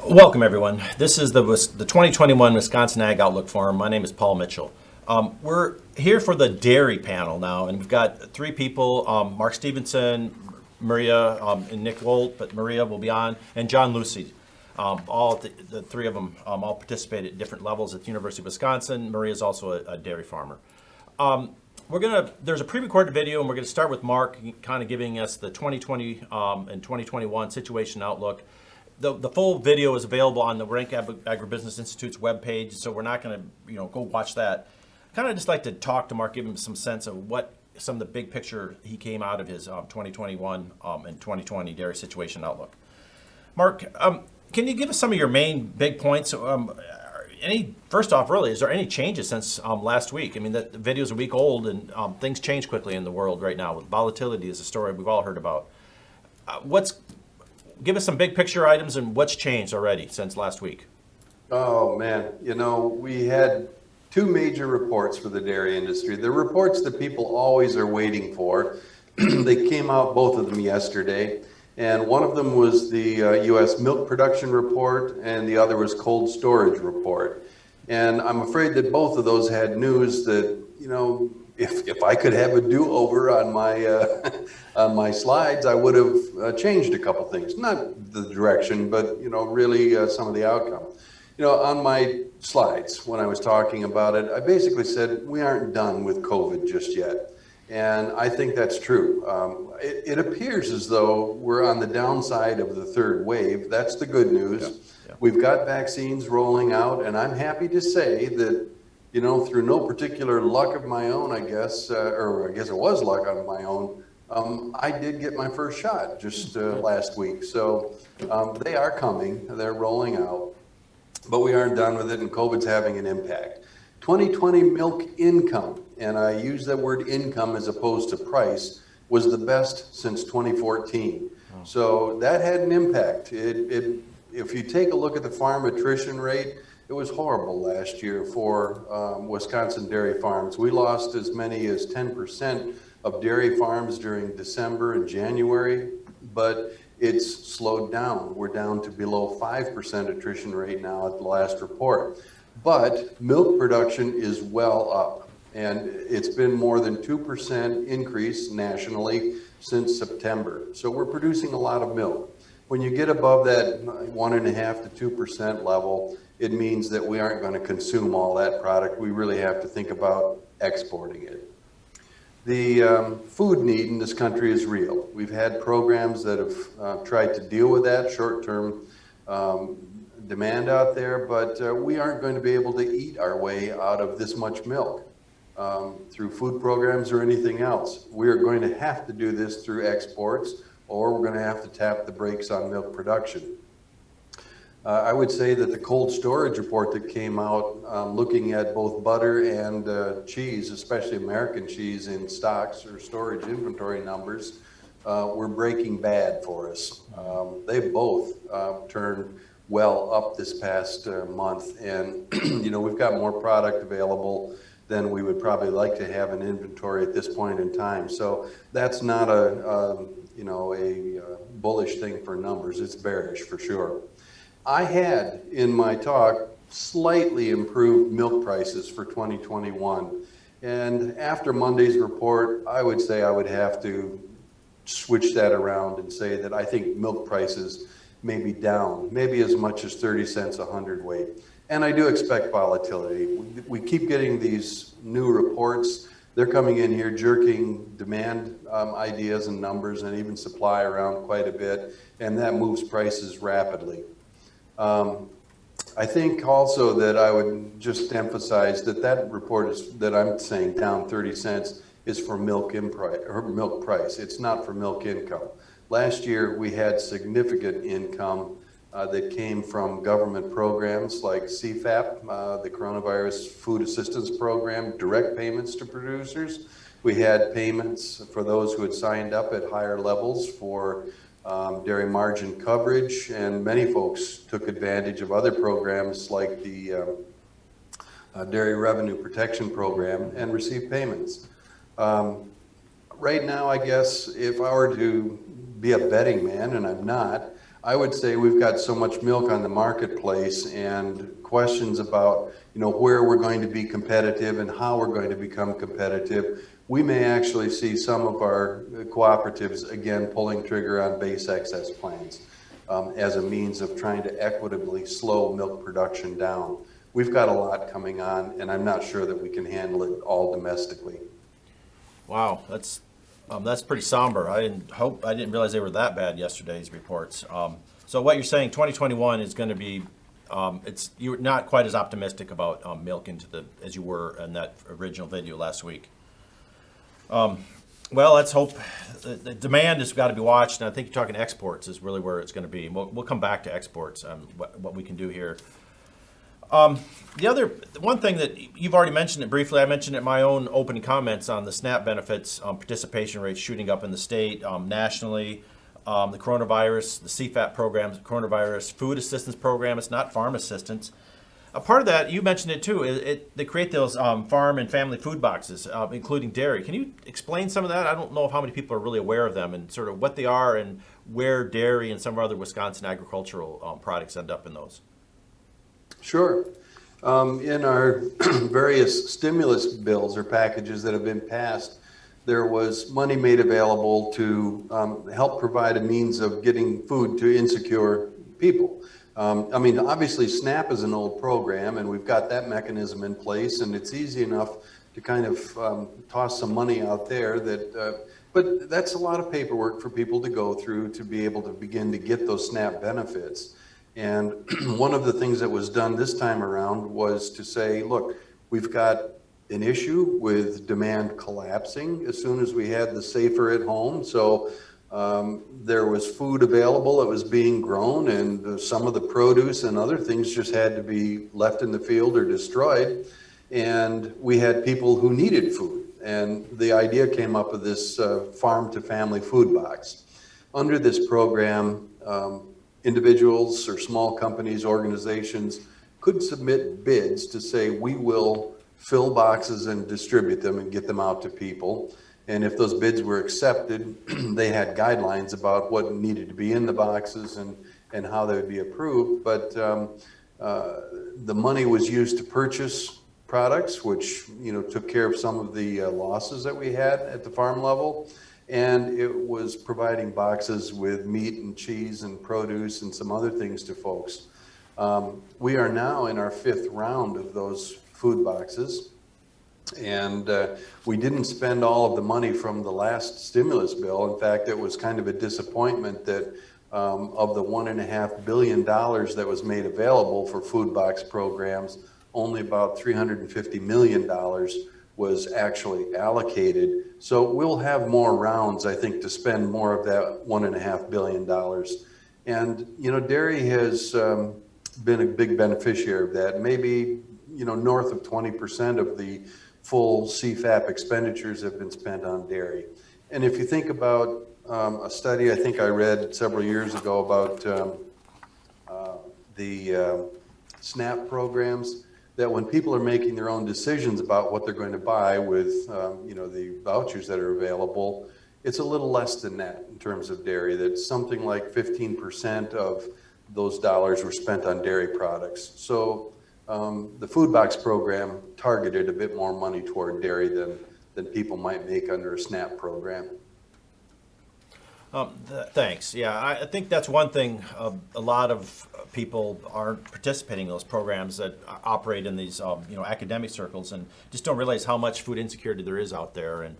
Welcome, everyone. This is the 2021 Wisconsin Ag Outlook Forum. My name is Paul Mitchell. We're here for the dairy panel now, and we've got three people, Mark Stephenson, Maria, and Nick Woldt, but Maria will be on, and John Lucey. The three of them all participate at different levels at the University of Wisconsin. Maria is also a dairy farmer. There's a pre-recorded video, and we're going to start with Mark kind of giving us the 2020 and 2021 situation outlook. The full video is available on the Rank Agribusiness Institute's webpage, so we're not going to go watch that. Kind of just like to talk to Mark, give him some sense of what some of the big picture he came out of his 2021 and 2020 dairy situation outlook. Mark, can you give us some of your main big points? First off, really, is there any changes since last week? I mean, the video's a week old, and things change quickly in the world right now. With volatility is a story we've all heard about. Give us some big picture items and what's changed already since last week. Oh man, we had two major reports for the dairy industry. The reports that people always are waiting for. They came out, both of them, yesterday. And one of them was the U.S. milk production report, and the other was cold storage report. And I'm afraid that both of those had news that, if I could have a do-over on my slides, I would have changed a couple things. Not the direction, but really some of the outcome. On my slides when I was talking about it, I basically said we aren't done with COVID just yet, and I think that's true. It appears as though we're on the downside of the third wave. That's the good news. Yeah. We've got vaccines rolling out, and I'm happy to say that. Through no particular luck of my own, I guess, or I guess it was luck on my own, I did get my first shot just last week. So they are coming, they're rolling out, but we aren't done with it, and COVID's having an impact. 2020 milk income, and I use that word income as opposed to price, was the best since 2014. Oh. So that had an impact. If you take a look at the farm attrition rate, it was horrible last year for Wisconsin dairy farms. We lost as many as 10% of dairy farms during December and January, but it's slowed down. We're down to below 5% attrition rate now at the last report. But milk production is well up, and it's been more than 2% increase nationally since September. So we're producing a lot of milk. When you get above that 1.5% to 2% level, it means that we aren't going to consume all that product. We really have to think about exporting it. The food need in this country is real. We've had programs that have tried to deal with that short-term demand out there, but we aren't going to be able to eat our way out of this much milk through food programs or anything else. We are going to have to do this through exports, or we're going to have to tap the brakes on milk production. I would say that the cold storage report that came out looking at both butter and cheese, especially American cheese in stocks or storage inventory numbers, were breaking bad for us. They both turned well up this past month, and we've got more product available than we would probably like to have in inventory at this point in time. So that's not a bullish thing for numbers. It's bearish for sure. I had in my talk slightly improved milk prices for 2021. And after Monday's report, I would say I would have to switch that around and say that I think milk prices may be down, maybe as much as 30 cents a hundredweight. And I do expect volatility. We keep getting these new reports. They're coming in here jerking demand ideas and numbers and even supply around quite a bit, and that moves prices rapidly. I think also that I would just emphasize that report that I'm saying down 30 cents is for milk price. It's not for milk income. Last year we had significant income that came from government programs like CFAP, the Coronavirus Food Assistance Program, direct payments to producers. We had payments for those who had signed up at higher levels for dairy margin coverage, and many folks took advantage of other programs like the Dairy Revenue Protection Program and received payments. Right now, I guess if I were to be a betting man, and I'm not, I would say we've got so much milk on the marketplace and questions about, where we're going to be competitive and how we're going to become competitive. We may actually see some of our cooperatives again pulling trigger on base excess plans as a means of trying to equitably slow milk production down. We've got a lot coming on, and I'm not sure that we can handle it all domestically. Wow, that's pretty somber. I didn't realize they were that bad, yesterday's reports. So what you're saying, 2021 is going to be, you're not quite as optimistic about milk as you were in that original video last week. Well, let's hope. The demand has got to be watched, and I think you're talking exports is really where it's going to be. We'll come back to exports and what we can do here. One thing that you've already mentioned it briefly, I mentioned it in my own opening comments on the SNAP benefits, participation rates shooting up in the state, nationally, the coronavirus, the CFAP programs, coronavirus food assistance program. It's not farm assistance. A part of that, you mentioned it too, they create those farm and family food boxes, including dairy. Can you explain some of that? I don't know how many people are really aware of them and sort of what they are and where dairy and some other Wisconsin agricultural products end up in those. Sure. In our various stimulus bills or packages that have been passed, there was money made available to help provide a means of getting food to insecure people. Obviously SNAP is an old program and we've got that mechanism in place, and it's easy enough to kind of toss some money out there but that's a lot of paperwork for people to go through to be able to begin to get those SNAP benefits. And one of the things that was done this time around was to say, look, we've got an issue with demand collapsing as soon as we had the safer at home. So there was food available, it was being grown, and some of the produce and other things just had to be left in the field or destroyed. And we had people who needed food. And the idea came up of this farm to family food box. Under this program, individuals or small companies, organizations could submit bids to say, we will fill boxes and distribute them and get them out to people. And if those bids were accepted, they had guidelines about what needed to be in the boxes and how they would be approved. But the money was used to purchase products, which took care of some of the losses that we had at the farm level. And it was providing boxes with meat and cheese and produce and some other things to folks. We are now in our 5th round of those food boxes. And we didn't spend all of the money from the last stimulus bill. In fact, it was kind of a disappointment that of the $1.5 billion that was made available for food box programs, only about $350 million was actually allocated. So we'll have more rounds, I think, to spend more of that $1.5 billion. And, dairy has been a big beneficiary of that. Maybe, north of 20% of the full CFAP expenditures have been spent on dairy. And if you think about a study I think I read several years ago about the SNAP programs, that when people are making their own decisions about what they're going to buy with the vouchers that are available, it's a little less than that in terms of dairy. That's something like 15% of those dollars were spent on dairy products. So the food box program targeted a bit more money toward dairy than people might make under a SNAP program. Thanks. Yeah, I think that's one thing. A lot of people aren't participating in those programs that operate in these, academic circles, and just don't realize how much food insecurity there is out there. And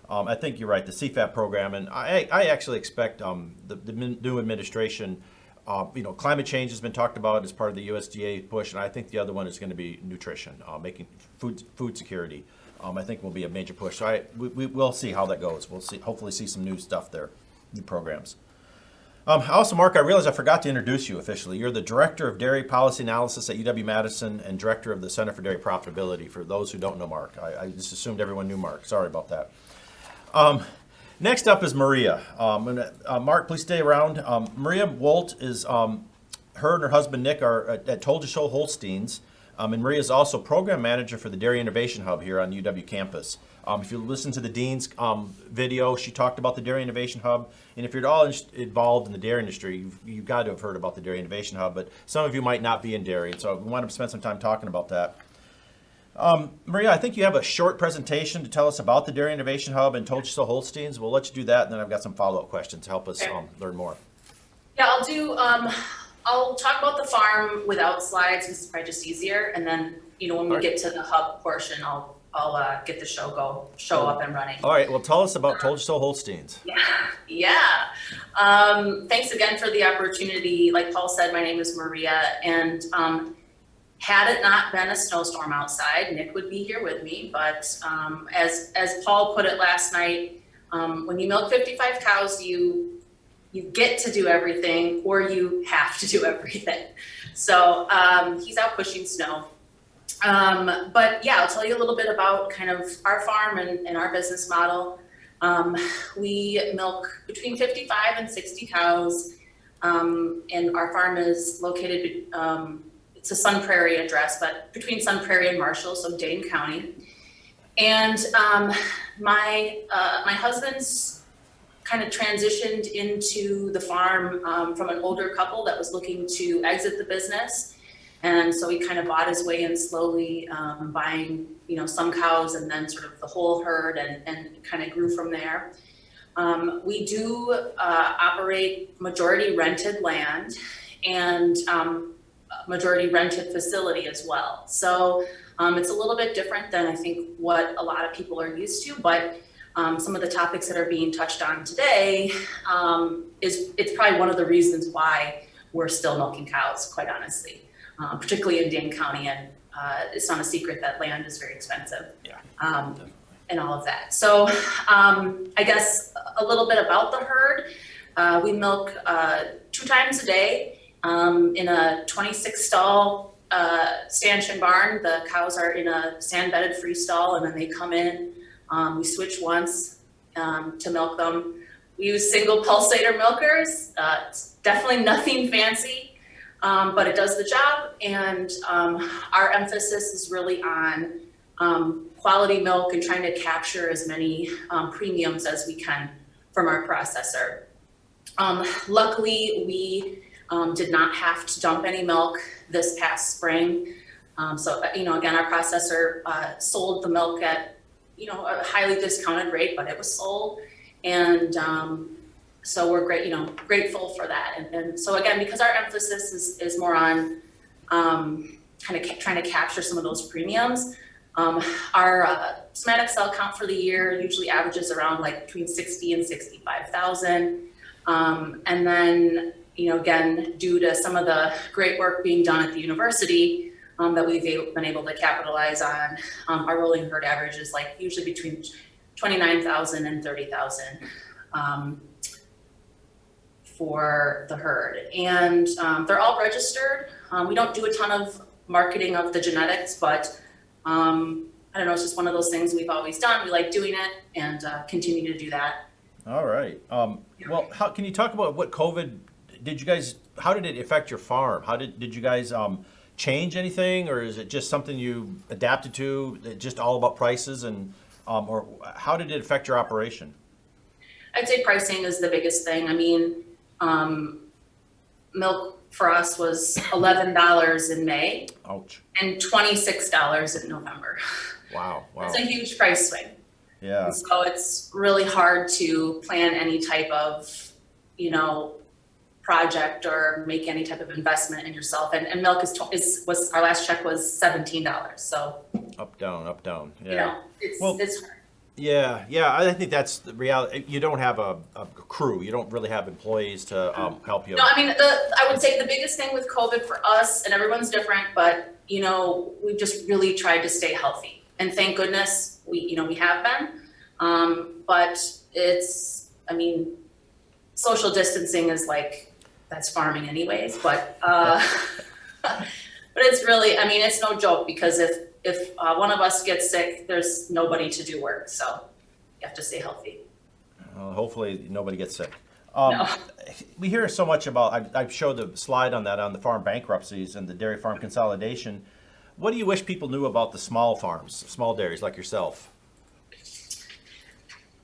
I think you're right. The CFAP program, and I actually expect the new administration. Climate change has been talked about as part of the USDA push, and I think the other one is going to be nutrition, making food security. I think will be a major push. So we'll see how that goes. We'll hopefully see some new stuff there. New programs. Also, Mark, I realized I forgot to introduce you officially. You're the Director of Dairy Policy Analysis at UW-Madison and Director of the Center for Dairy Profitability, for those who don't know Mark. I just assumed everyone knew Mark. Sorry about that. Next up is Maria. Mark, please stay around. Maria Woldt is, her and her husband Nick are at ToldYaSo Holsteins. And Maria is also program manager for the Dairy Innovation Hub here on UW campus. If you listen to the dean's video, she talked about the Dairy Innovation Hub. And if you're at all involved in the dairy industry, you've got to have heard about the Dairy Innovation Hub. But some of you might not be in dairy, so we want to spend some time talking about that. Maria, I think you have a short presentation to tell us about the Dairy Innovation Hub and ToldYaSo Holsteins. We'll let you do that, and then I've got some follow-up questions to help us learn more. Yeah, I'll talk about the farm without slides because it's probably just easier. And then, when we get to the hub portion, I'll get the show up and running. All right, well, tell us about ToldYaSo Holsteins. Yeah. Thanks again for the opportunity. Like Paul said, my name is Maria, and had it not been a snowstorm outside, Nick would be here with me. But as Paul put it last night, when you milk 55 cows, you get to do everything, or you have to do everything. So he's out pushing snow. But yeah, I'll tell you a little bit about kind of our farm and our business model. We milk between 55 and 60 cows, and our farm is located, it's a Sun Prairie address, but between Sun Prairie and Marshall, so Dane County. And my husband's kind of transitioned into the farm from an older couple that was looking to exit the business. And so he kind of bought his way in slowly, buying, some cows and then sort of the whole herd and kind of grew from there. We do operate majority rented land and majority rented facility as well. So it's a little bit different than I think what a lot of people are used to, but some of the topics that are being touched on today it's probably one of the reasons why we're still milking cows, quite honestly, particularly in Dane County. And it's not a secret that land is very expensive, and all of that. So I guess a little bit about the herd. We milk 2 times a day in a 26 stall stanchion barn. The cows are in a sand bedded free stall, and then they come in. We switch once to milk them. We use single pulsator milkers. It's definitely nothing fancy, but it does the job. And our emphasis is really on quality milk and trying to capture as many premiums as we can from our processor. Luckily, we did not have to dump any milk this past spring. So, again, our processor sold the milk at a highly discounted rate, but it was sold. And so we're grateful for that. And so again, because our emphasis is more on kind of trying to capture some of those premiums, our somatic cell count for the year usually averages around like between 60 and 65,000. And then, again, due to some of the great work being done at the university, that we've been able to capitalize on, our rolling herd average is like usually between 29,000 and 30,000 for the herd. And they're all registered. We don't do a ton of marketing of the genetics, but I don't know, it's just one of those things we've always done. We like doing it and continue to do that. All right. Well, can you talk about what COVID how did it affect your farm? Did you guys change anything, or is it just something you adapted to, just all about prices, and or how did it affect your operation? I'd say pricing is the biggest thing. I mean, milk for us was $11 in May. Ouch. And $26 in November. Wow. That's a huge price swing. Yeah. And so it's really hard to plan any type of, project or make any type of investment in yourself. And milk was our last check was $17. So up, down. Yeah. It's hard. Yeah. I think that's the reality. You don't have a crew. You don't really have employees to help you. No, I mean, I would say the biggest thing with COVID for us, and everyone's different, but we just really tried to stay healthy. And thank goodness we have been. But social distancing is that's farming anyways, but it's really, it's no joke, because if one of us gets sick, there's nobody to do work. So you have to stay healthy. Hopefully nobody gets sick. No. We hear so much about, I showed the slide on that, on the farm bankruptcies and the dairy farm consolidation. What do you wish people knew about the small farms, small dairies like yourself?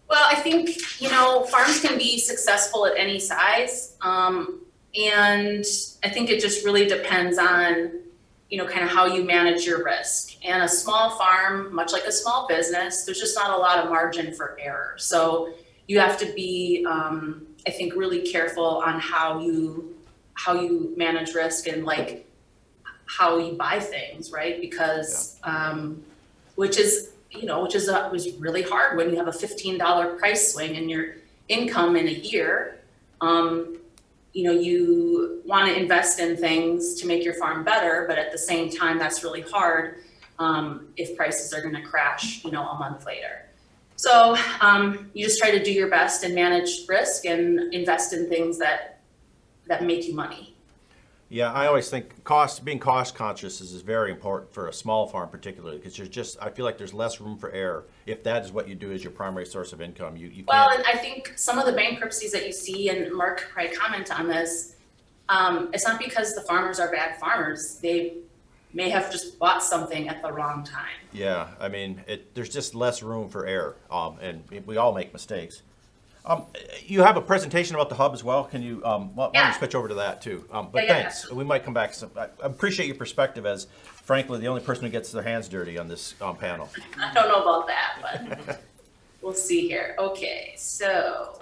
Well, I think, farms can be successful at any size. And I think it just really depends on, kind of how you manage your risk. And a small farm, much like a small business, there's just not a lot of margin for error. So you have to be, I think, really careful on how you manage risk and like how you buy things, right? Because, which is really hard when you have a $15 price swing in your income in a year. You want to invest in things to make your farm better, but at the same time, that's really hard if prices are going to crash, a month later. So you just try to do your best and manage risk and invest in things that make you money. Yeah, I always think being cost conscious is very important for a small farm particularly, because I feel like there's less room for error. If that is what you do as your primary source of income, you can't. Well, and I think some of the bankruptcies that you see, and Mark could probably comment on this, it's not because the farmers are bad farmers. They may have just bought something at the wrong time. Yeah, I mean, there's just less room for error, and we all make mistakes. You have a presentation about the hub as well. Can you, why don't you switch over to that too? Thanks. We might come back. I appreciate your perspective as, frankly, the only person who gets their hands dirty on this panel. I don't know about that, but we'll see here. Okay, so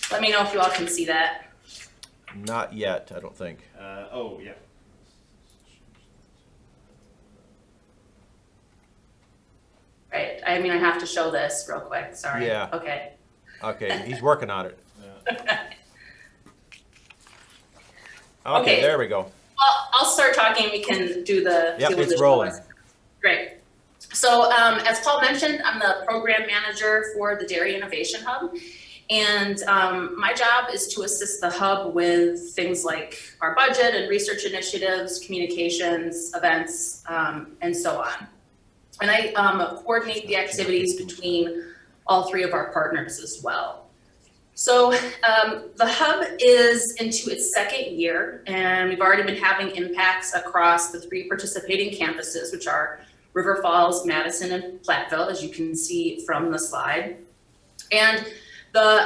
let me know if you all can see that. Not yet, I don't think. Yeah. Right, I mean, I have to show this real quick, sorry. Yeah. Okay. Okay, he's working on it. Yeah. Okay, there we go. I'll start talking, we can do the. Yep, do it's the rolling. Great. So as Paul mentioned, I'm the program manager for the Dairy Innovation Hub. And my job is to assist the hub with things like our budget and research initiatives, communications, events, and so on. And I coordinate the activities between all three of our partners as well. So the hub is into its second year, and we've already been having impacts across the three participating campuses, which are River Falls, Madison, and Platteville, as you can see from the slide. And the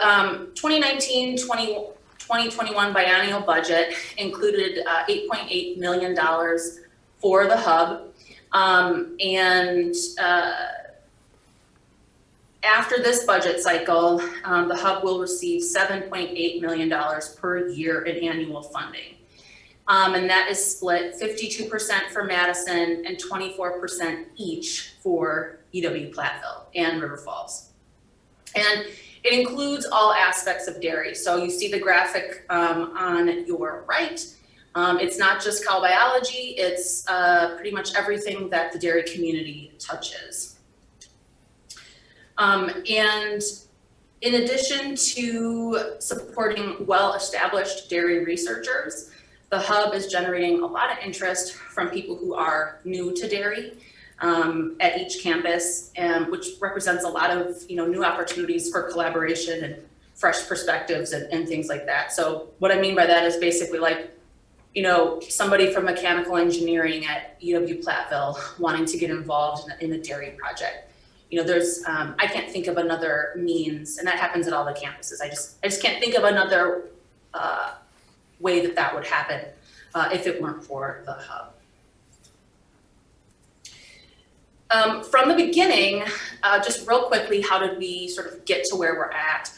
2019-2021 biennial budget included $8.8 million for the hub. After this budget cycle, the hub will receive $7.8 million per year in annual funding. And that is split 52% for Madison and 24% each for UW-Platteville and River Falls. And it includes all aspects of dairy. So you see the graphic on your right. It's not just cow biology, it's pretty much everything that the dairy community touches. And in addition to supporting well-established dairy researchers, the hub is generating a lot of interest from people who are new to dairy at each campus, which represents a lot of new opportunities for collaboration and fresh perspectives and things like that. So what I mean by that is basically like, somebody from mechanical engineering at UW-Platteville wanting to get involved in a dairy project. There's, I can't think of another means, and that happens at all the campuses. I just can't think of another way that would happen if it weren't for the hub. From the beginning, just real quickly, how did we sort of get to where we're at?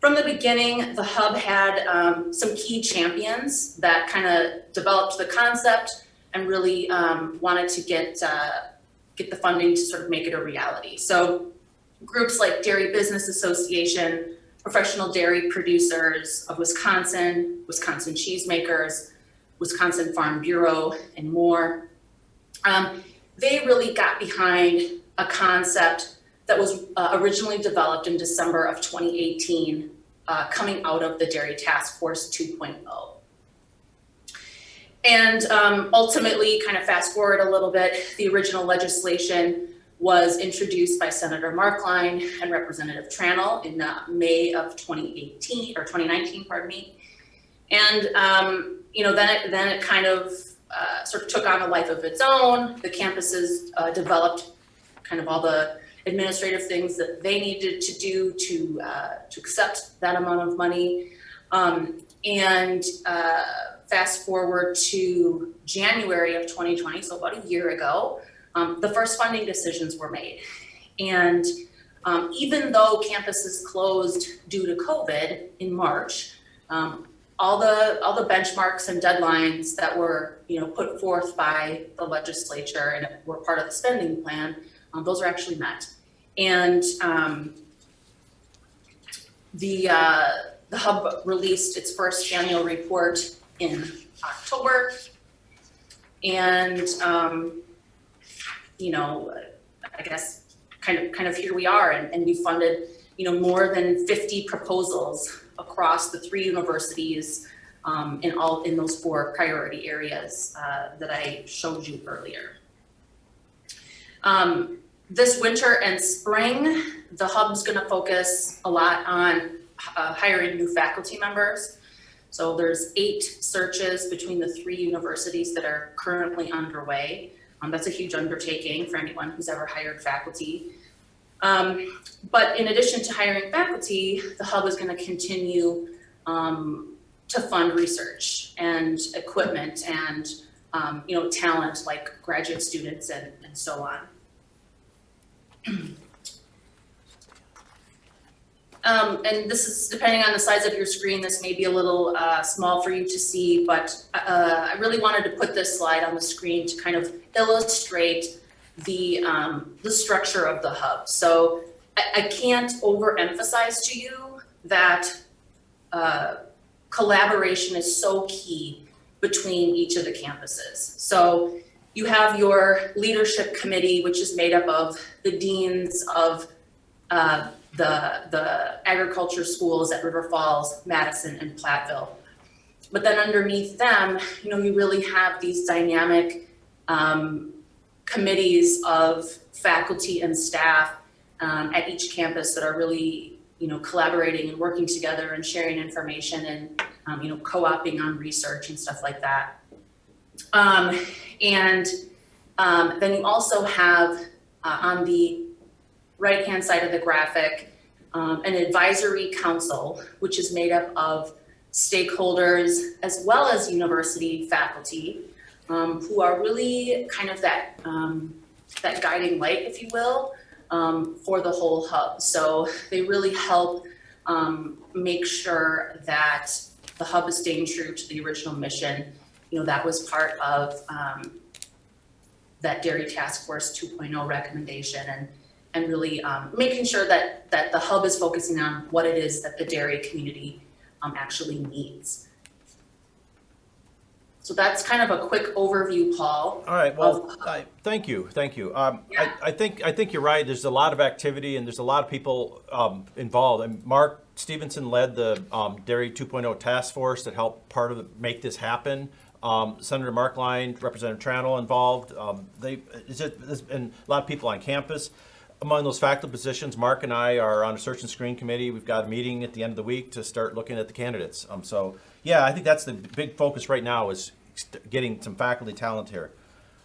From the beginning, the hub had some key champions that kind of developed the concept and really wanted to get the funding to sort of make it a reality. So groups like Dairy Business Association, Professional Dairy Producers of Wisconsin, Wisconsin Cheesemakers, Wisconsin Farm Bureau, and more. They really got behind a concept that was originally developed in December of 2018, coming out of the Dairy Task Force 2.0. And ultimately, kind of fast forward a little bit, the original legislation was introduced by Senator Markline and Representative Tranel in May of 2019, pardon me. And then it kind of sort of took on a life of its own. The campuses developed kind of all the administrative things that they needed to do to accept that amount of money. Fast forward to January of 2020, so about a year ago, the first funding decisions were made. And even though campuses closed due to COVID in March, all the benchmarks and deadlines that were put forth by the legislature and were part of the spending plan, those are actually met. And the Hub released its first annual report in October, and I guess kind of here we are, and we funded more than 50 proposals across the 3 universities in those 4 priority areas that I showed you earlier. This winter and spring, the Hub's going to focus a lot on hiring new faculty members. So there's 8 searches between the 3 universities that are currently underway. That's a huge undertaking for anyone who's ever hired faculty. But in addition to hiring faculty, the Hub is going to continue to fund research and equipment and talent like graduate students and so on. And this is, depending on the size of your screen, this may be a little small for you to see, but I really wanted to put this slide on the screen to kind of illustrate the structure of the Hub. So I can't overemphasize to you that collaboration is so key between each of the campuses. So you have your leadership committee, which is made up of the deans of the agriculture schools at River Falls, Madison, and Platteville. But then underneath them, you really have these dynamic committees of faculty and staff at each campus that are really, collaborating and working together and sharing information and, co-oping on research and stuff like that. Then you also have on the right-hand side of the graphic, an advisory council, which is made up of stakeholders as well as university faculty, who are really kind of that guiding light, if you will, for the whole Hub. So they really help make sure that the Hub is staying true to the original mission. That was part of that Dairy Task Force 2.0 recommendation, and really making sure that the Hub is focusing on what it is that the dairy community actually needs. So that's kind of a quick overview, Paul. All right. Well, thank you. Yeah. I think you're right. There's a lot of activity and there's a lot of people involved. And Mark Stephenson led the Dairy 2.0 task force that helped make this happen. Senator Markline, Representative Tranel involved. There's been a lot of people on campus. Among those faculty positions, Mark and I are on a search and screen committee. We've got a meeting at the end of the week to start looking at the candidates. So yeah, I think that's the big focus right now, is getting some faculty talent here.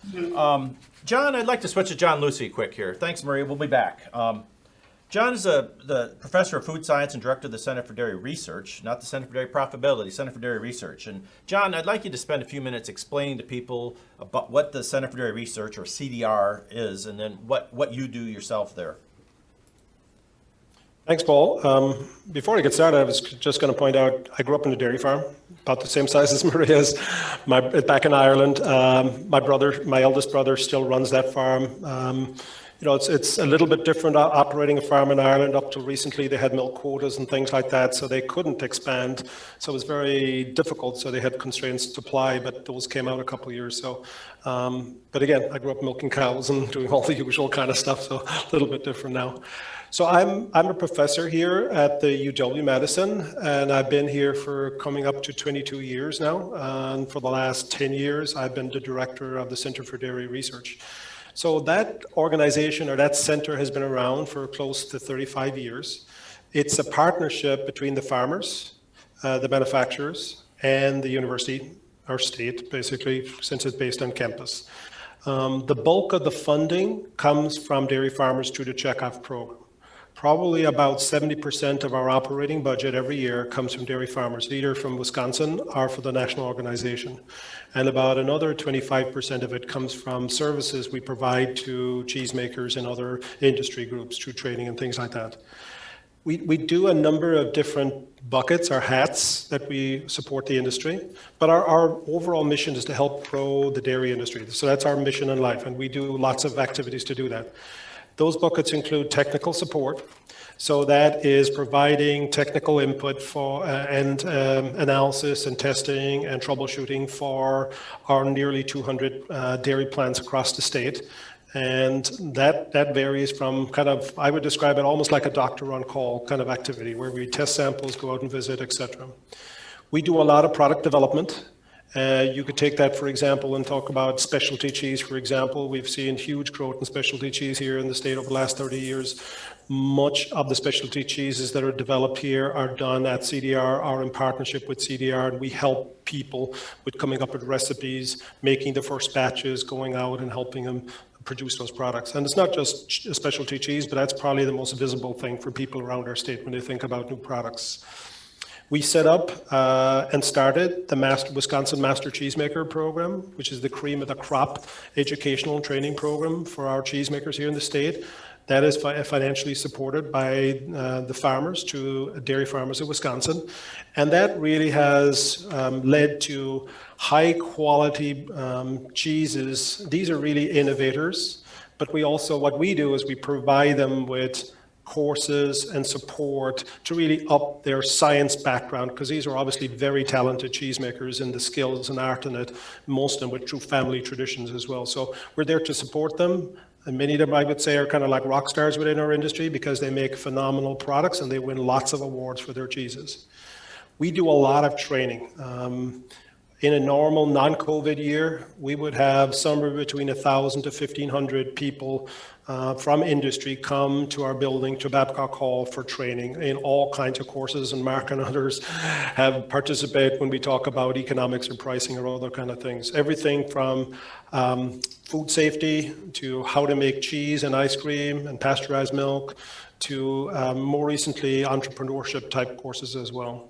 Mm-hmm. John, I'd like to switch to John Lucey quick here. Thanks, Maria. We'll be back. John is the professor of food science and director of the Center for Dairy Research, not the Center for Dairy Profitability, Center for Dairy Research. And John, I'd like you to spend a few minutes explaining to people about what the Center for Dairy Research, or CDR, is, and then what you do yourself there. Thanks, Paul. Before I get started, I was just going to point out, I grew up in a dairy farm, about the same size as Maria's, back in Ireland. My eldest brother still runs that farm. It's a little bit different operating a farm in Ireland. Up till recently, they had milk quotas and things like that, so they couldn't expand. So it was very difficult. So they had constraints to supply, but those came out a couple of years. So, but again, I grew up milking cows and doing all the usual kind of stuff. So a little bit different now. So I'm a professor here at the UW-Madison, and I've been here for coming up to 22 years now. And for the last 10 years, I've been the director of the Center for Dairy Research. So that organization, or that center, has been around for close to 35 years. It's a partnership between the farmers, the manufacturers, and the university, our state, basically, since it's based on campus. The bulk of the funding comes from dairy farmers through the checkoff program. Probably about 70% of our operating budget every year comes from dairy farmers, either from Wisconsin or for the national organization. And about another 25% of it comes from services we provide to cheesemakers and other industry groups through training and things like that. We do a number of different buckets or hats that we support the industry, but our overall mission is to help grow the dairy industry. So that's our mission in life, and we do lots of activities to do that. Those buckets include technical support. So that is providing technical input for and analysis and testing and troubleshooting for our nearly 200 dairy plants across the state. And that varies from kind of, I would describe it almost like a doctor on call kind of activity where we test samples, go out and visit, etc. We do a lot of product development. You could take that, for example, and talk about specialty cheese, for example. We've seen huge growth in specialty cheese here in the state over the last 30 years. Much of the specialty cheeses that are developed here are done at CDR or in partnership with CDR, and we help people with coming up with recipes, making the first batches, going out and helping them produce those products. And it's not just a specialty cheese, but that's probably the most visible thing for people around our state when they think about new products. We set up and started the Wisconsin Master Cheesemaker Program, which is the cream of the crop educational and training program for our cheesemakers here in the state. That is financially supported by the farmers to dairy farmers in Wisconsin. And that really has led to high quality cheeses. These are really innovators, but what we do is we provide them with courses and support to really up their science background, because these are obviously very talented cheesemakers in the skills and art in it, most of them with true family traditions as well. So we're there to support them. And many of them, I would say, are kind of like rock stars within our industry because they make phenomenal products and they win lots of awards for their cheeses. We do a lot of training. In a normal non-COVID year, we would have somewhere between 1,000 to 1,500 people from industry come to our building, to Babcock Hall, for training in all kinds of courses, and Mark and others have participated when we talk about economics or pricing or other kind of things. Everything from food safety to how to make cheese and ice cream and pasteurized milk to more recently entrepreneurship type courses as well.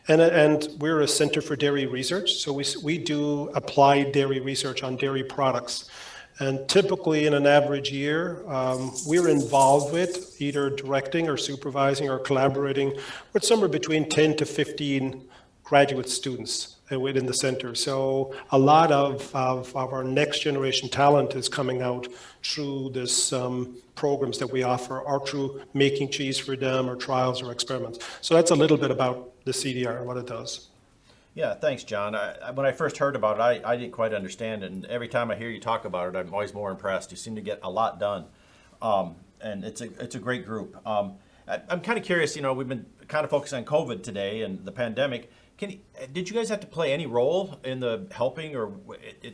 And we're a center for dairy research, so we do applied dairy research on dairy products. And typically in an average year, we're involved with either directing or supervising or collaborating with somewhere between 10 to 15 graduate students within the center. So a lot of our next generation talent is coming out through this programs that we offer, or through making cheese for them, or trials or experiments. So that's a little bit about the CDR and what it does. Yeah, thanks, John. When I first heard about it, I didn't quite understand it. And every time I hear you talk about it, I'm always more impressed. You seem to get a lot done. And it's a great group. I'm kind of curious, we've been kind of focused on COVID today and the pandemic. Did you guys have to play any role in the helping, or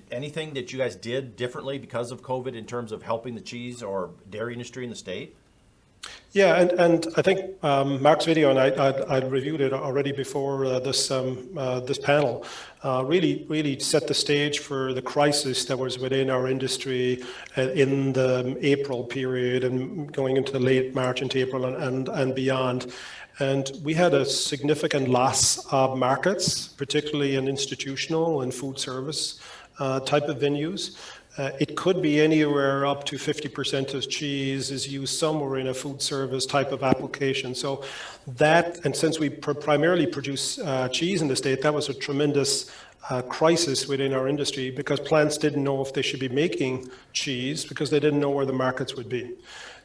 anything that you guys did differently because of COVID in terms of helping the cheese or dairy industry in the state? Yeah, and I think Mark's video, and I reviewed it already before this panel, really set the stage for the crisis that was within our industry in the April period and going into the late March into April and beyond. And we had a significant loss of markets, particularly in institutional and food service type of venues. It could be anywhere up to 50% of cheese is used somewhere in a food service type of application. So that, and since we primarily produce cheese in the state, that was a tremendous crisis within our industry, because plants didn't know if they should be making cheese because they didn't know where the markets would be.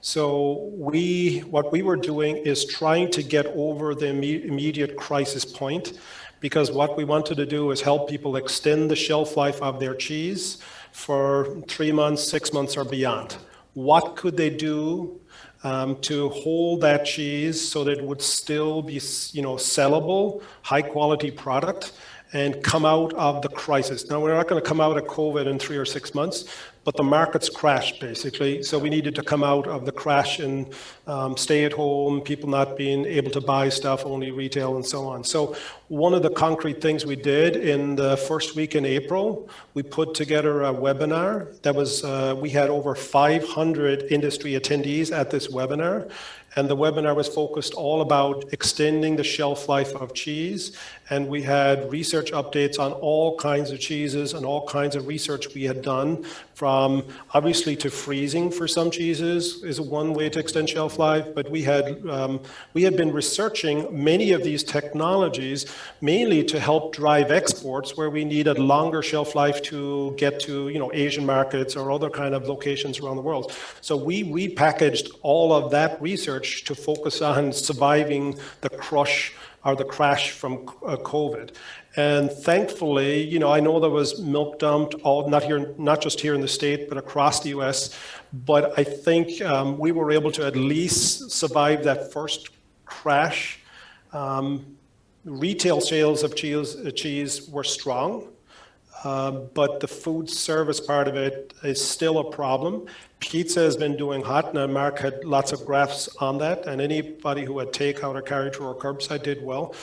So what we were doing is trying to get over the immediate crisis point, because what we wanted to do is help people extend the shelf life of their cheese for 3 months, 6 months, or beyond. What could they do to hold that cheese so that it would still be, sellable, high quality product, and come out of the crisis. Now, we're not going to come out of COVID in 3 or 6 months, but the markets crashed basically. So we needed to come out of the crash and stay at home, people not being able to buy stuff, only retail and so on. So one of the concrete things we did in the first week in April, we put together a webinar that was, we had over 500 industry attendees at this webinar. And the webinar was focused all about extending the shelf life of cheese. And we had research updates on all kinds of cheeses and all kinds of research we had done, from obviously to freezing for some cheeses is one way to extend shelf life. But we had been researching many of these technologies mainly to help drive exports where we needed longer shelf life to get to, you know, Asian markets or other kind of locations around the world. So we repackaged all of that research to focus on surviving the crash from COVID. And thankfully, you know, I know there was milk dumped not just here in the state, but across the US. But I think we were able to at least survive that first crash. Retail sales of cheese were strong. But the food service part of it is still a problem. Pizza has been doing hot, and Mark had lots of graphs on that, and anybody who had takeout or carry through or curbside did well.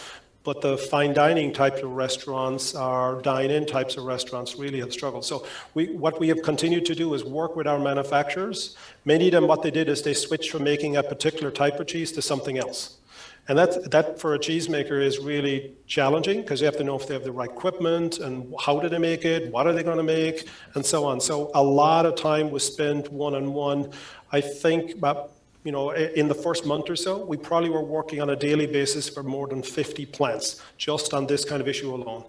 But the fine dining types of restaurants, or dine-in types of restaurants really have struggled. So what we have continued to do is work with our manufacturers. Many of them, what they did is they switched from making a particular type of cheese to something else. And that for a cheesemaker is really challenging, because you have to know if they have the right equipment and how do they make it, what are they going to make, and so on. So a lot of time was spent one-on-one. I think about, you know, in the first month or so, we probably were working on a daily basis for more than 50 plants just on this kind of issue alone.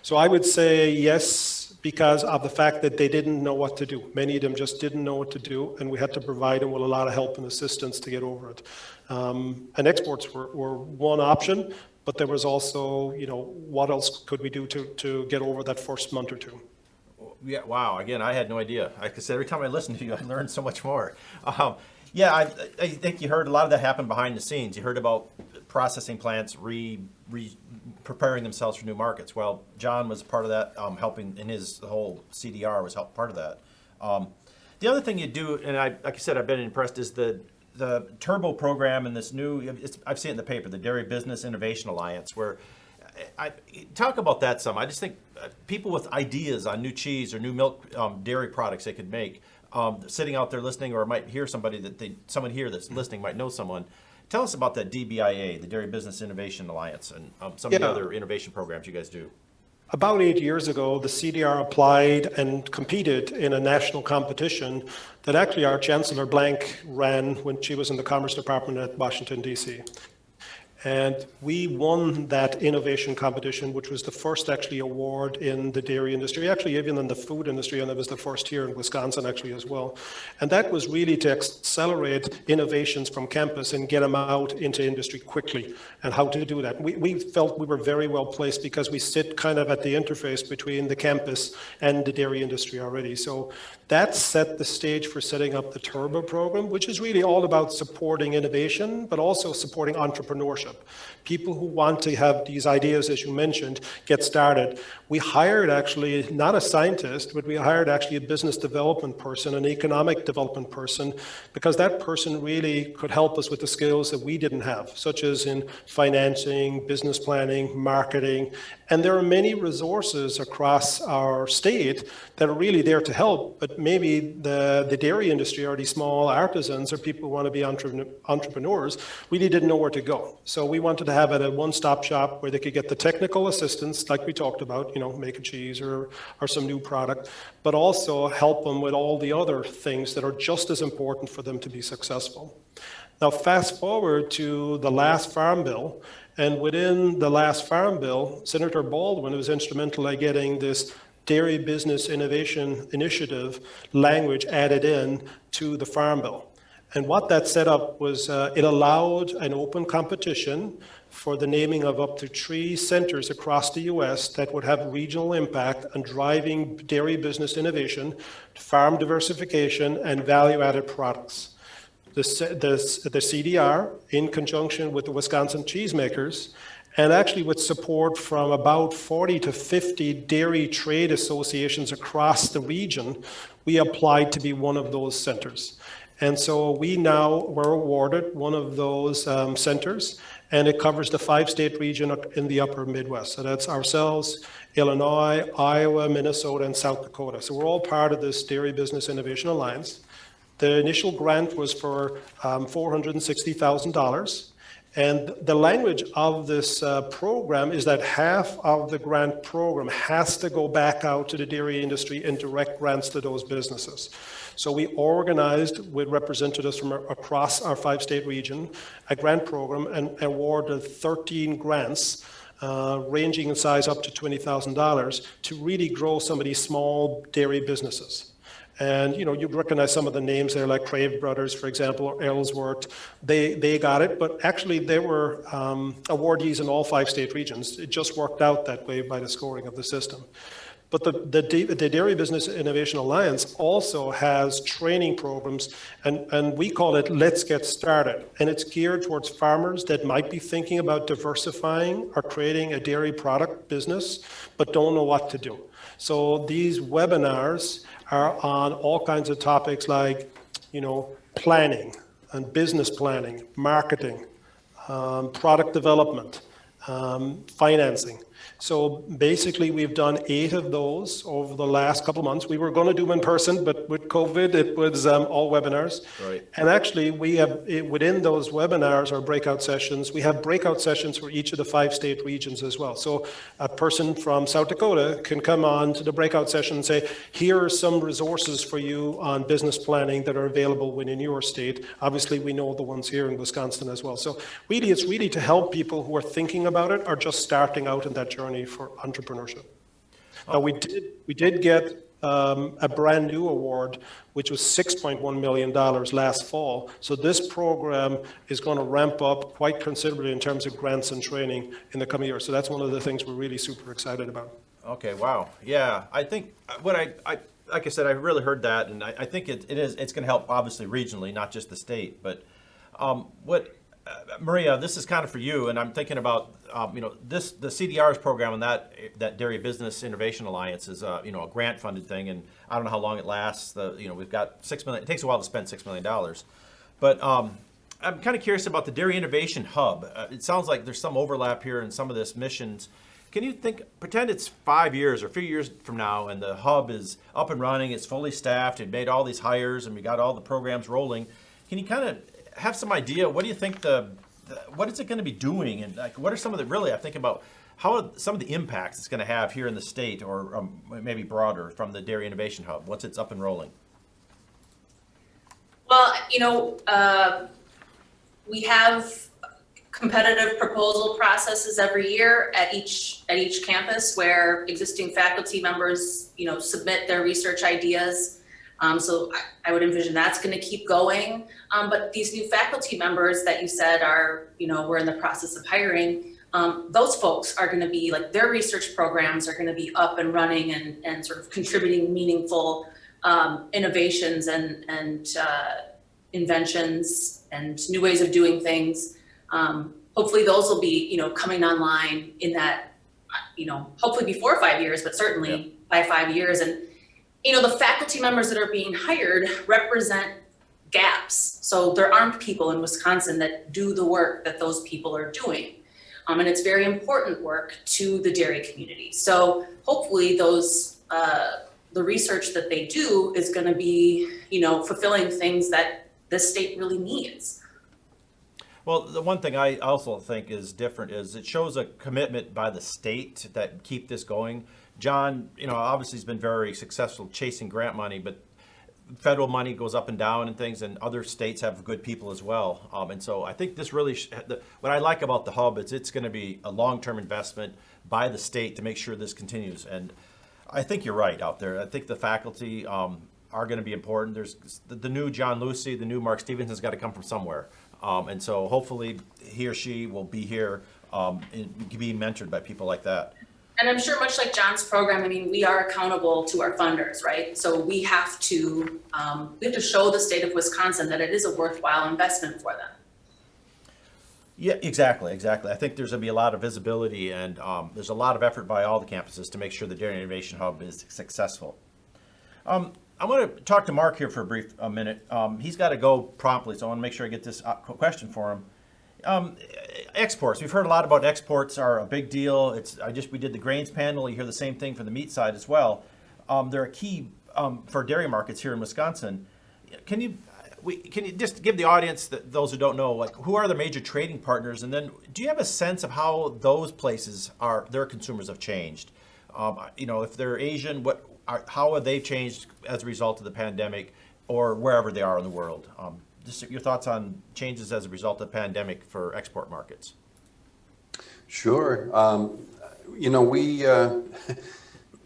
So I would say yes, because of the fact that they didn't know what to do. Many of them just didn't know what to do, and we had to provide them with a lot of help and assistance to get over it. And exports were one option, but there was also, you know, what else could we do to get over that first month or two? Yeah, wow. Again, I had no idea. Like I said, every time I listen to you, I learn so much more. Yeah, I think you heard a lot of that happen behind the scenes. You heard about processing plants preparing themselves for new markets. Well, John was part of that, helping in his whole CDR was part of that. The other thing you do, and like I said, I've been impressed, is the Turbo program and this new, I've seen it in the paper, the Dairy Business Innovation Alliance, where I talk about that some. I just think people with ideas on new cheese or new milk dairy products they could make, sitting out there listening, or might hear someone here that's listening might know someone. Tell us about that DBIA, the Dairy Business Innovation Alliance, and some of the other innovation programs you guys do. About 8 years ago, the CDR applied and competed in a national competition that actually our Chancellor Blank ran when she was in the Commerce Department at Washington, D.C. And we won that innovation competition, which was the first actually award in the dairy industry, actually even in the food industry, and it was the first here in Wisconsin actually as well. And that was really to accelerate innovations from campus and get them out into industry quickly, and how to do that. We felt we were very well placed because we sit kind of at the interface between the campus and the dairy industry already. So that set the stage for setting up the Turbo program, which is really all about supporting innovation, but also supporting entrepreneurship. People who want to have these ideas, as you mentioned, get started. We hired actually not a scientist, but we hired actually a business development person, an economic development person, because that person really could help us with the skills that we didn't have, such as in financing, business planning, marketing. And there are many resources across our state that are really there to help, but maybe the dairy industry or these small artisans or people who want to be entrepreneurs really didn't know where to go. So we wanted to have it a one-stop shop where they could get the technical assistance, like we talked about, you know, make a cheese or some new product, but also help them with all the other things that are just as important for them to be successful. Now, fast forward to the last Farm Bill, and within the last Farm Bill, Senator Baldwin was instrumental in getting this Dairy Business Innovation Initiative language added in to the Farm Bill. And what that set up was it allowed an open competition for the naming of up to 3 centers across the U.S. that would have regional impact on driving dairy business innovation, farm diversification, and value-added products. The CDR, in conjunction with the Wisconsin cheesemakers, And actually with support from about 40 to 50 dairy trade associations across the region, we applied to be one of those centers. And so we now were awarded one of those centers, and it covers the 5-state region in the upper Midwest. So that's ourselves, Illinois, Iowa, Minnesota, and South Dakota. So we're all part of this Dairy Business Innovation Alliance. The initial grant was for $460,000. And the language of this program is that half of the grant program has to go back out to the dairy industry in direct grants to those businesses. So we organized with representatives from across our 5-state region a grant program and awarded 13 grants ranging in size up to $20,000 to really grow some of these small dairy businesses. And you'd recognize some of the names there, like Crave Brothers, for example, or Ellsworth. They got it, but actually they were awardees in all 5-state regions. It just worked out that way by the scoring of the system. But the Dairy Business Innovation Alliance also has training programs, and we call it Let's Get Started. And it's geared towards farmers that might be thinking about diversifying or creating a dairy product business, but don't know what to do. So these webinars are on all kinds of topics like, planning and business planning, marketing, product development, financing. So basically, we've done 8 of those over the last couple of months. We were going to do them in person, but with COVID, it was all webinars. Right. And actually, we have, within those webinars or breakout sessions, we have breakout sessions for each of the 5-state regions as well. So a person from South Dakota can come on to the breakout session and say, here are some resources for you on business planning that are available within your state. Obviously, we know the ones here in Wisconsin as well. So really, it's really to help people who are thinking about it or just starting out in that journey for entrepreneurship. Now, we did get a brand new award, which was $6.1 million last fall. So this program is going to ramp up quite considerably in terms of grants and training in the coming years. So that's one of the things we're really super excited about. Okay, wow. Yeah, I think what I like I said, I really heard that, and I think it's going to help obviously regionally, not just the state. But Maria, this is kind of for you, and I'm thinking about the CDR's program and that Dairy Business Innovation Alliance is a grant funded thing, and I don't know how long it lasts. We've got $6 million. It takes a while to spend $6 million, but I'm kind of curious about the Dairy Innovation Hub. It sounds like there's some overlap here in some of this missions. Can you pretend it's 5 years or a few years from now, and the hub is up and running, it's fully staffed, it made all these hires, and we got all the programs rolling. Can you kind of have some idea, what do you think what is it going to be doing, and what are some of the, I'm thinking about how are some of the impacts it's going to have here in the state, or maybe broader from the Dairy Innovation Hub once it's up and rolling? Well, we have competitive proposal processes every year at each campus where existing faculty members, submit their research ideas. So I would envision that's going to keep going. But these new faculty members that you said are, we're in the process of hiring, those folks are going to be their research programs are going to be up and running and sort of contributing meaningful innovations and inventions and new ways of doing things. Hopefully those will be, coming online in that, hopefully before 5 years, but certainly by 5 years. And the faculty members that are being hired represent gaps. So there aren't people in Wisconsin that do the work that those people are doing. And it's very important work to the dairy community. So hopefully those, the research that they do is going to be, fulfilling things that this state really needs. Well, the one thing I also think is different is it shows a commitment by the state that keep this going. John, obviously has been very successful chasing grant money, but federal money goes up and down and things, and other states have good people as well. And so I think this really, what I like about the hub is it's going to be a long-term investment by the state to make sure this continues. And I think you're right out there. I think the faculty are going to be important. There's the new John Lucey, the new Mark Stephenson has got to come from somewhere. And so hopefully he or she will be here and be mentored by people like that. And I'm sure much like John's program, we are accountable to our funders, right? So we have to show the state of Wisconsin that it is a worthwhile investment for them. Yeah, exactly. I think there's going to be a lot of visibility, and there's a lot of effort by all the campuses to make sure the Dairy Innovation Hub is successful. I want to talk to Mark here for a minute. He's got to go promptly, so I want to make sure I get this question for him. Exports. We've heard a lot about exports are a big deal. We did the grains panel. You hear the same thing for the meat side as well. They're a key for dairy markets here in Wisconsin. Can you just give the audience, those who don't know, like who are the major trading partners, and then do you have a sense of how those places their consumers have changed? If they're Asian, how have they changed as a result of the pandemic, or wherever they are in the world? Just your thoughts on changes as a result of the pandemic for export markets. Sure. We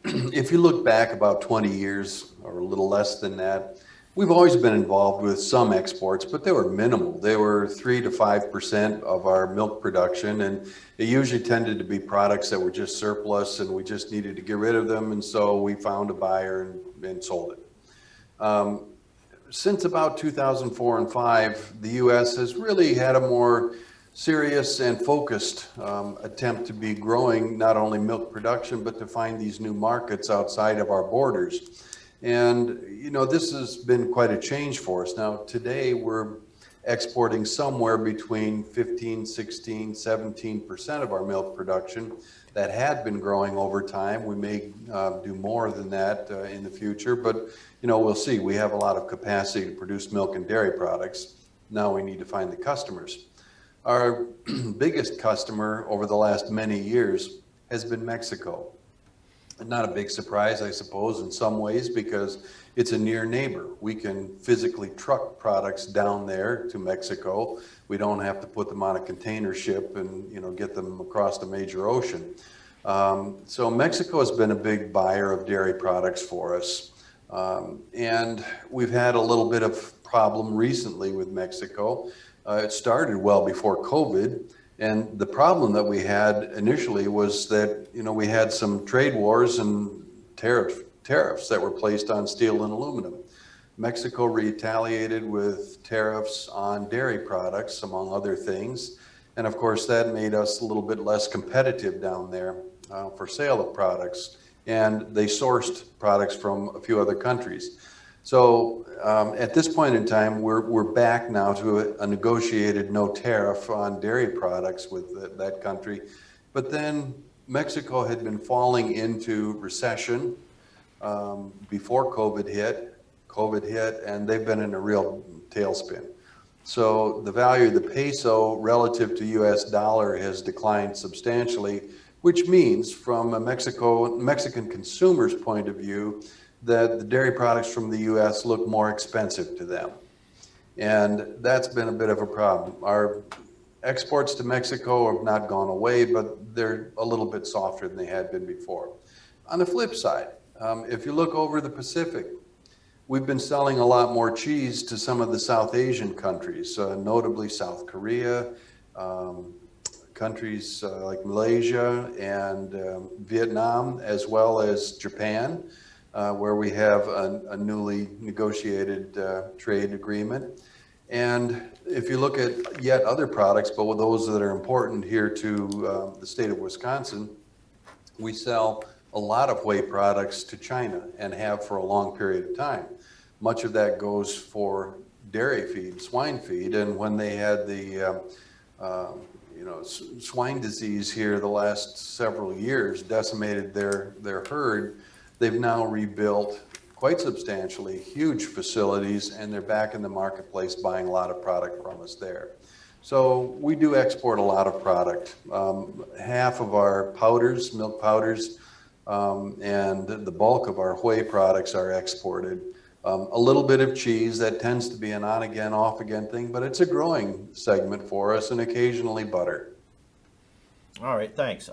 if you look back about 20 years or a little less than that, we've always been involved with some exports, but they were minimal. They were 3 to 5% of our milk production, and it usually tended to be products that were just surplus and we just needed to get rid of them, and so we found a buyer and sold it. Since about 2004 and 5, the U.S. has really had a more serious and focused attempt to be growing not only milk production, but to find these new markets outside of our borders. And, this has been quite a change for us. Now, today we're exporting somewhere between 15, 16, 17% of our milk production. That had been growing over time. We may do more than that in the future, but, we'll see. We have a lot of capacity to produce milk and dairy products. Now we need to find the customers. Our biggest customer over the last many years has been Mexico. Not a big surprise, I suppose, in some ways, because it's a near neighbor. We can physically truck products down there to Mexico. We don't have to put them on a container ship and get them across the major ocean. So Mexico has been a big buyer of dairy products for us. And we've had a little bit of problem recently with Mexico. It started well before COVID. And the problem that we had initially was that, we had some trade wars and tariffs that were placed on steel and aluminum. Mexico retaliated with tariffs on dairy products, among other things. And of course, that made us a little bit less competitive down there for sale of products. And they sourced products from a few other countries. So at this point in time, we're back now to a negotiated no tariff on dairy products with that country. But then Mexico had been falling into recession before COVID hit, and they've been in a real tailspin. So the value of the peso relative to US dollar has declined substantially, which means from a Mexican consumer's point of view, that the dairy products from the U.S. look more expensive to them. And that's been a bit of a problem. Our exports to Mexico have not gone away, but they're a little bit softer than they had been before. On the flip side, if you look over the Pacific, we've been selling a lot more cheese to some of the South Asian countries, notably South Korea, countries like Malaysia and Vietnam, as well as Japan. Where we have a newly negotiated trade agreement. And if you look at yet other products, but with those that are important here to the state of Wisconsin, we sell a lot of whey products to China and have for a long period of time. Much of that goes for dairy feed, swine feed, and when they had the swine disease here the last several years, decimated their herd, they've now rebuilt quite substantially, huge facilities, and they're back in the marketplace buying a lot of product from us there. So we do export a lot of product. Half of our powders, milk powders, and the bulk of our whey products are exported. A little bit of cheese, that tends to be an on-again, off-again thing, but it's a growing segment for us, and occasionally butter. All right, thanks.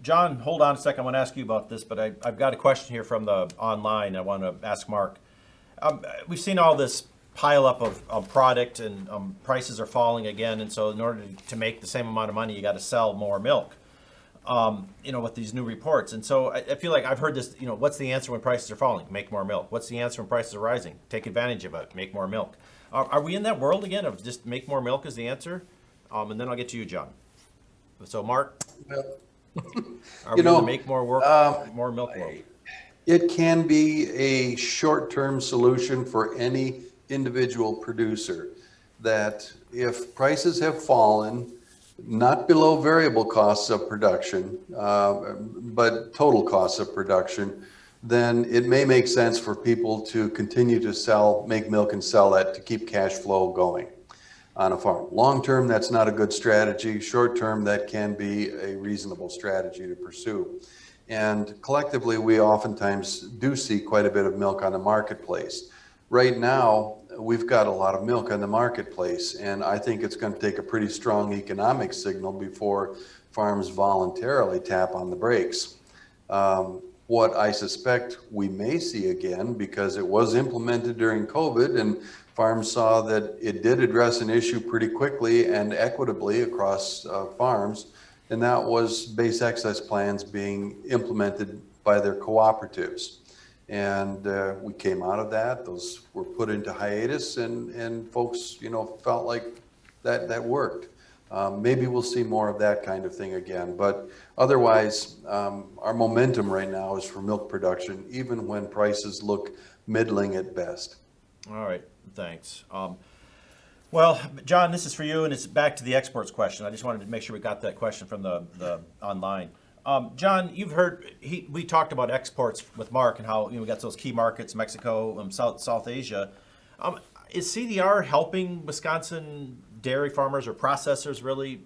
John, hold on a second. I want to ask you about this, but I've got a question here from the online I want to ask Mark. We've seen all this pile up of product, and prices are falling again, and so in order to make the same amount of money, you got to sell more milk, with these new reports. And so I feel like I've heard this, what's the answer when prices are falling? Make more milk. What's the answer when prices are rising? Take advantage of it. Make more milk. Are we in that world again of just make more milk is the answer? and then I'll get to you, John. So, Mark, Well, are you we going know, to make more work, more milk world? it can be a short-term solution for any individual producer, that if prices have fallen, not below variable costs of production, but total costs of production, then it may make sense for people to continue to make milk and sell that to keep cash flow going on a farm. Long-term, that's not a good strategy. Short-term, that can be a reasonable strategy to pursue. And collectively, we oftentimes do see quite a bit of milk on the marketplace. Right now, we've got a lot of milk on the marketplace, and I think it's going to take a pretty strong economic signal before farms voluntarily tap on the brakes. What I suspect we may see again, because it was implemented during COVID and farms saw that it did address an issue pretty quickly and equitably across farms, and that was base excess plans being implemented by their cooperatives. And we came out of that. Those were put into hiatus, and folks, felt like that worked. Maybe we'll see more of that kind of thing again. But otherwise, our momentum right now is for milk production, even when prices look middling at best. All right, thanks. Well, John, this is for you, and it's back to the exports question. I just wanted to make sure we got that question from the online. John, you've heard, we talked about exports with Mark and how we got those key markets, Mexico, South Asia. Is CDR helping Wisconsin dairy farmers or processors really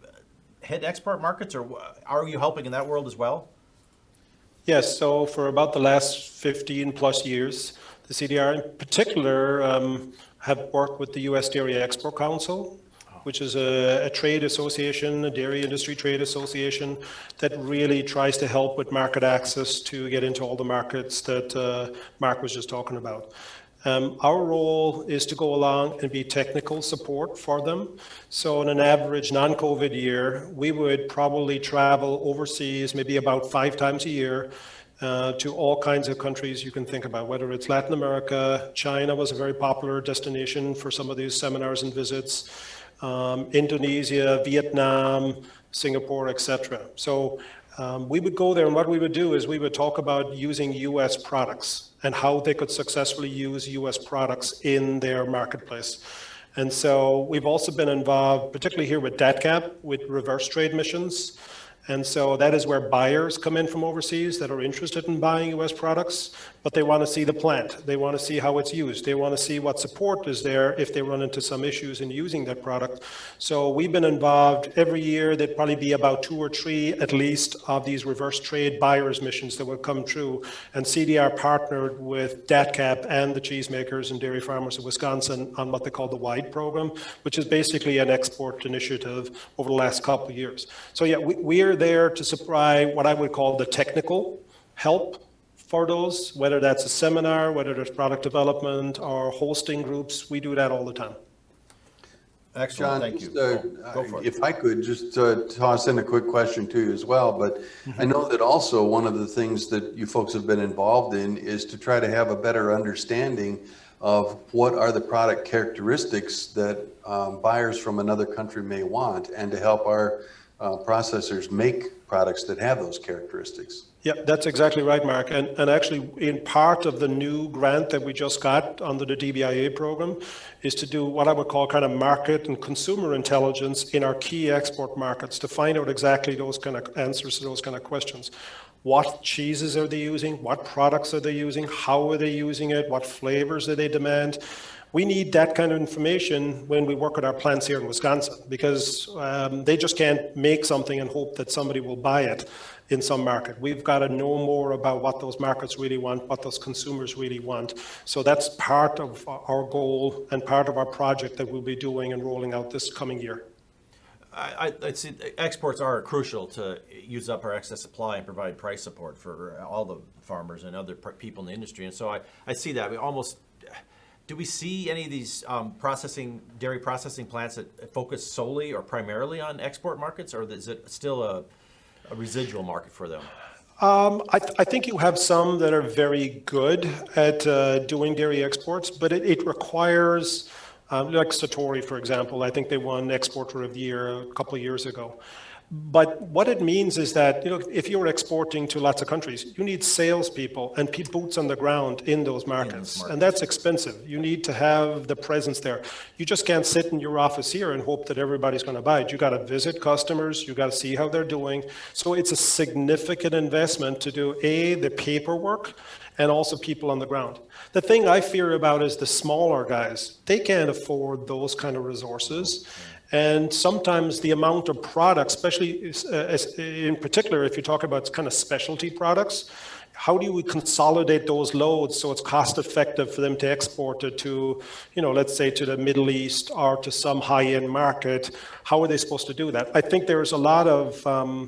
hit export markets, or are you helping in that world as well? Yes, so for about the last 15 plus years, the CDR in particular have worked with the U.S. Dairy Export Council, which is a trade association, a dairy industry trade association that really tries to help with market access to get into all the markets that Mark was just talking about. Our role is to go along and be technical support for them. So in an average non-COVID year, we would probably travel overseas maybe about 5 times a year to all kinds of countries you can think about, whether it's Latin America. China was a very popular destination for some of these seminars and visits. Indonesia, Vietnam, Singapore, etc. So we would go there, and what we would do is we would talk about using U.S. products and how they could successfully use U.S. products in their marketplace. And so we've also been involved, particularly here with DATCAP, with reverse trade missions. And so that is where buyers come in from overseas that are interested in buying U.S. products, but they want to see the plant. They want to see how it's used. They want to see what support is there if they run into some issues in using that product. So we've been involved every year. There'd probably be about 2 or 3 at least of these reverse trade buyers missions that would come through. And CDR partnered with DATCAP and the cheesemakers and dairy farmers of Wisconsin on what they call the WIDE program, which is basically an export initiative over the last couple of years. So yeah, we are there to supply what I would call the technical help for those, whether that's a seminar, whether there's product development or hosting groups. We do that all the time. Excellent, John, thank you. Go for it. if I could just toss in a quick question to you as well, but I know that also one of the things that you folks have been involved in is to try to have a better understanding of what are the product characteristics that buyers from another country may want, and to help our processors make products that have those characteristics. Yeah, that's exactly right, Mark. And actually, in part of the new grant that we just got under the DBIA program is to do what I would call kind of market and consumer intelligence in our key export markets to find out exactly those kind of answers to those kind of questions. What cheeses are they using? What products are they using? How are they using it? What flavors do they demand? We need that kind of information when we work with our plants here in Wisconsin, because they just can't make something and hope that somebody will buy it in some market. We've got to know more about what those markets really want, what those consumers really want. So that's part of our goal and part of our project that we'll be doing and rolling out this coming year. I'd say exports are crucial to use up our excess supply and provide price support for all the farmers and other people in the industry. And so I see that. Do we see any of these dairy processing plants that focus solely or primarily on export markets, or is it still a residual market for them? I think you have some that are very good at doing dairy exports, but it requires Like Satori, for example, I think they won Exporter of the Year a couple of years ago. But what it means is that, if you're exporting to lots of countries, you need salespeople and boots on the ground in those markets. And that's expensive. You need to have the presence there. You just can't sit in your office here and hope that everybody's going to buy it. You got to visit customers. You got to see how they're doing. So it's a significant investment to do, the paperwork and also people on the ground. The thing I fear about is the smaller guys. They can't afford those kind of resources. And sometimes the amount of products, especially in particular, if you talk about kind of specialty products, how do we consolidate those loads so it's cost effective for them to export it to, let's say to the Middle East or to some high-end market? How are they supposed to do that? I think there's a lot of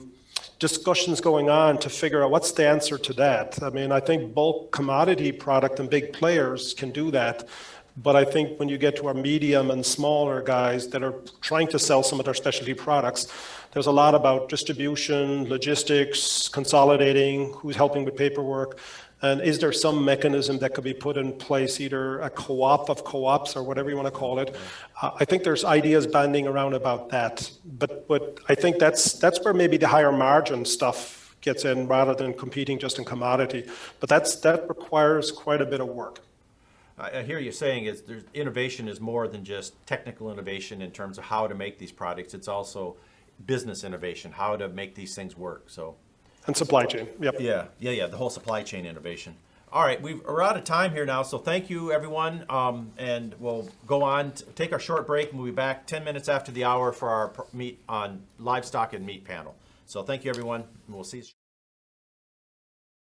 discussions going on to figure out what's the answer to that. I mean, I think bulk commodity product and big players can do that. But I think when you get to our medium and smaller guys that are trying to sell some of their specialty products, there's a lot about distribution, logistics, consolidating, who's helping with paperwork, and is there some mechanism that could be put in place, either a co-op of co-ops or whatever you want to call it. I think there's ideas banding around about that. But I think that's where maybe the higher margin stuff gets in rather than competing just in commodity. But that requires quite a bit of work. I hear you saying innovation is more than just technical innovation in terms of how to make these products. It's also business innovation, how to make these things work. So, and supply chain. Yep. Yeah. The whole supply chain innovation. All right, we're out of time here now. So thank you, everyone, and we'll go on take our short break, and we'll be back 10 minutes after the hour for our meet on livestock and meat panel. So thank you, everyone, and we'll see you.